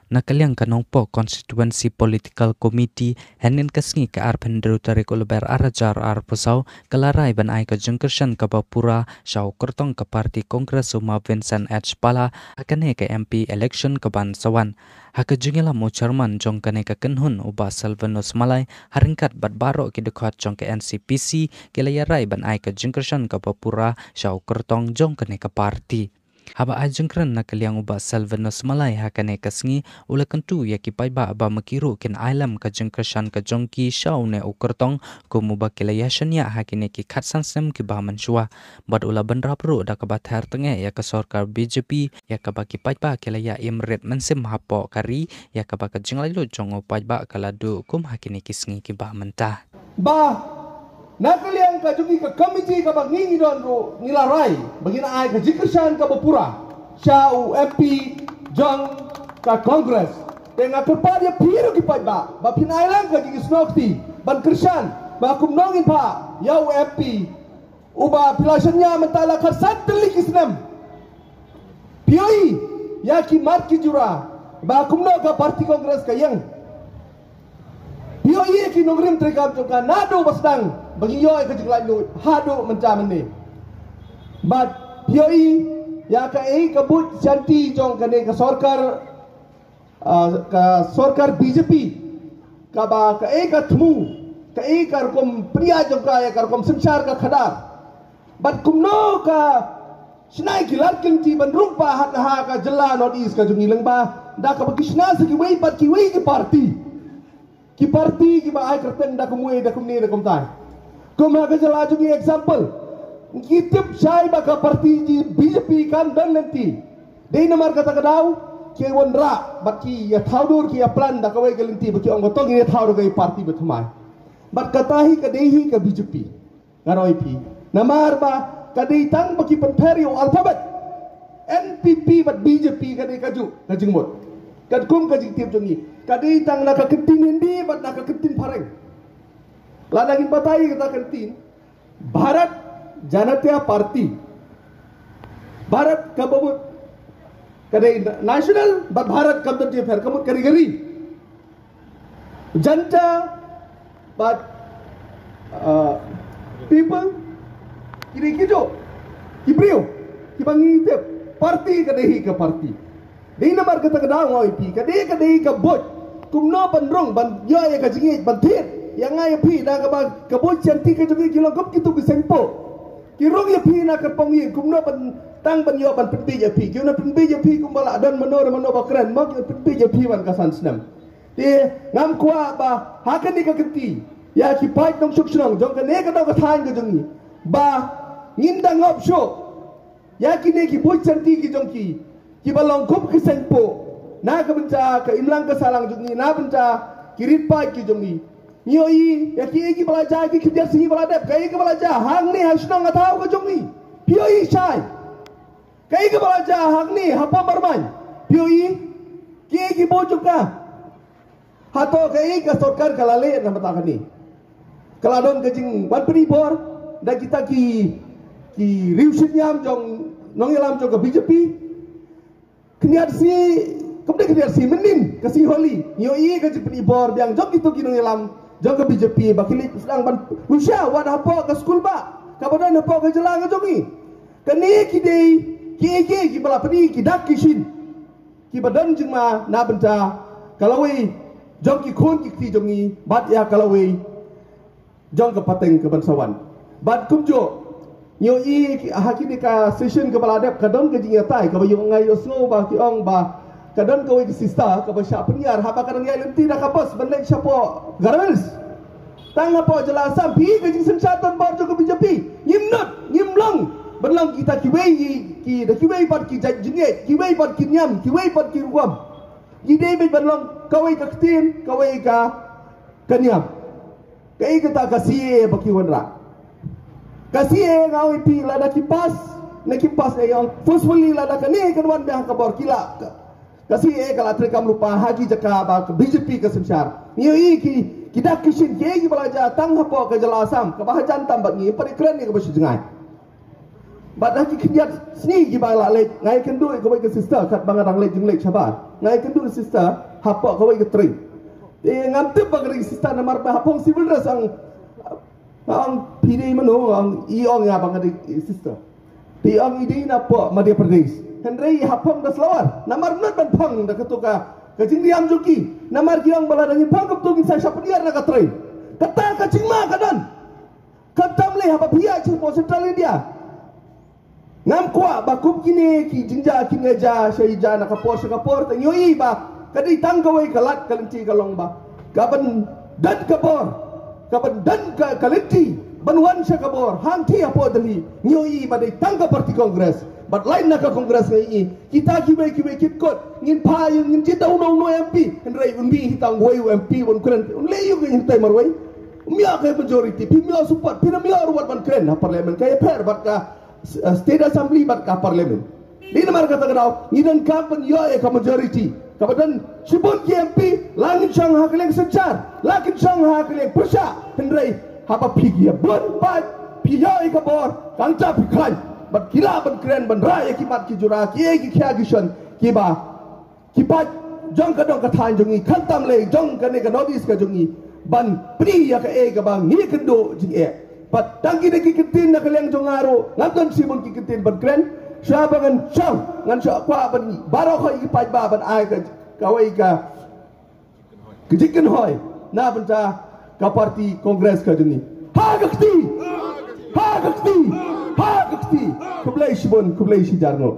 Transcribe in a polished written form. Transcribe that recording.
Nakaliang kanongpo Constituency Political Committee henin kasngi ke arpenderu tarik uleber arajar pusau kelarai ban ai ke jengkersan ke Bapura syau kertong ke Parti Kongres Uma Vincent H. Pala akane ke MP election ke Bansawan. Haka jungila mo chairman jong kane ke kenhun uba Salvanus Malay haringkat bat baro ki dekat jong ke NCPC kelayarai ban ai ke jengkersan ke Bapura syau kertong jong kane ke parti. Haba ajengkran nakaliang uba Salvanus Malay hakane kasngi ula kentu yaki paiba aba makiru kin ailam ka jengkersan ka jongki syau ne ukertong ku muba kilayashan ya hakine ki khatsan sem ki ba mansua bad ula bandra pro da ka bathar tenge ya ka sarkar BJP ya ka baki paiba kilaya imret mensim hapo kari ya ka baka jenglai lo jongo paiba kaladu kum hakine kisngi ki ba mentah ba nakaliang ka jugi ka committee ka bangingi don ro nilarai bagina ai ka jikirsan ka Bapura syau MP jong ka Congress tenga kepada piru ki paiba ba pinailang ka jigi snokti ban kirsan ba kumnongin pa yau MP uba pilasanya mentala ka satli kisnam pioi ya ki marki jura ba kumno ka Parti Kongres ka yang pioi ki nongrim trikam ka nado basdang bagi yo ke jenglat lu hadu mencam ni but pioi ya ka kabut janti jong kane ka sarkar BJP ka ba ka ka thmu ka kom priya jong ka ya kom samsar ka khadar but kumno ka snai kilar kinti ban rupa hat ha ka jela not east ka jungilang ba da ka kisna se ki wei pat ki wei ki parti ki ba ai kerten da kumwe da kumni da kumtai Kuma ka jala jungi example kitip syai baka parti BJP kan dan nanti dei namar kata kadau ke wonra baki ya thaudur ki ya plan da kawai galinti baki ong gotong ni thaudur kai parti betumai bat katahi ka dehi ka BJP ngaroi pi namar ba kadei tang baki penperio alphabet NPP bat BJP kadei kaju kajingmot kadkum kajitip jungi kadei tang naka ketin hindi bat naka ketin pareng ladangin batai kita kentin Bharat Janata Party Bharat kabut kadai national but Bharat kabut je fer kabut kari gari Janta but people kiri kijo kibrio kibangi te parti kadai ke parti dei namar kata kadang oi pi kadai kabut kumno bandrong ban yo ya kajingi bantir yang ay pi na ka kabut chanti ka jugi kilong kop kitu ki sempo kirong ya pi na ka pongi kumno ban tang ban yo ban pinti ya pi kina pinti ya pi kumbala dan mano bakran mo kina pinti ya pi ban kasan snam ti ngam kwa ba hakan ni ka kenti ya ki pai dong suksunong jong ka ne ka ka thain ka jungi ba nginda ngop sho ya ki ne ki but chanti ki jong ki balong kop ki sempo na ka benca ka imlang ka salang jungi na benca kirit pai ki jungi Nyoi, ya ki belajar ki kerja sini belajar, kai ki belajar hang ni hasnong atau ke jongi. Pioi sai. Kai ki belajar hang ni hapa bermain. Pioi ki bojok ka. Hato kai ka sarkar kalale na mata ni. Kaladon ke jing wan pri bor da kita ki riusit nyam jong nongelam jong ke BJP. Keniat si kemudian keniat si menin kasi holi. Nyoi ke jing pri bor biang jong itu ki nongelam Jangka BJP bakili sedang ban Russia wad hapo ke skul ba kabadan hapo ke jelang jongi kani ki dei ki bala pedi ki dak kishin ki badan jingma na benta kalawei jong ki khon ki jongi bat ya kalawei jong ke pateng ke bansawan bat kumjo nyo i hakini ka session ke bala dep kadon ke jinga tai ka bayung ngai osno ba ki ong ba kadang kau ini sista kau siapa penyiar haba kadang yang nanti dah kapos benda siapa garments tang apa jelasan pi ke jing sensatan bar jo ke BJP nyimlong benlang kita kiwei dah kiwei pat ki jinget kiwei pat ki nyam kiwei pat ki ruam ki David benlang kawai ka ketin kawai ka kanyam kai kita kasih baki wanra kasih ngau pi lada kipas na kipas yang forcefully lada kani kan wan dah kabar kila kasih kalau terkam lupa haji jaka ba BJP ke semsar ni ki kita kishin ke gi balaja tang hapo ke jala asam ke bahajan tambak ni pada keren ni ke besi jengai bad haki kinyat sni gi bala le ngai kendu ke bai ke sister kat bangarang le jeng le chabar ngai kendu sister hapo ke bai ke tri ngam tu bagri sister namar ba hapong civil dress ang pidi mano ang iong nga bangari sister di ang idi na po Madhya Pradesh Henry hapong das lawar namar not ban phang da katuka kajing diam juki namar giang bala dangi phang kap tugin sa sapniar na katray kata kajing ma kadan katam le hapa pia chi po Central India ngam kwa ba kup kini ki jingja ki ngeja shai ja na kapor ta nyoi ba kadi tangkawai kalat kalinti kalong ba kaban dan kalinti banwan sa kabor hangti apo dali nyoi ba dai tangka parti kongres but lain nak kongres ngai kita kibai kitkot ngin pa yung ngin cita uno MP henrai unbi hitang woi MP won kren unle yung ngin tai marwai umia kai majority pimia support pinamia ruwat ban kren ha parliament kai per bat ka state assembly bat ka parliament di namar kata kadau ngidan kapan yo ka majority kabadan sibut MP langit sang hakeleng secar langit sang hakeleng persya henrai hapa pigia bon pat piyai kabor kangca pikran bat kila ban kren ban raya kimat ki jura ki kya gishan kiba kipat jong ka dong ka than jongi khantam le jong ka ne ka notice ka jongi ban pri ya ka e ka bang ni kendo jing e pat tangi de ki kitin na kaleng jongaro ngadon simon ki kitin ban kren sabangan chang ngan sa kwa ban baro ko ki pat ba ban ai ka kawai ka kijiken hoy na ban ta ka parti kongres ka jongi ha gakti kublai shibon kublai shi jarno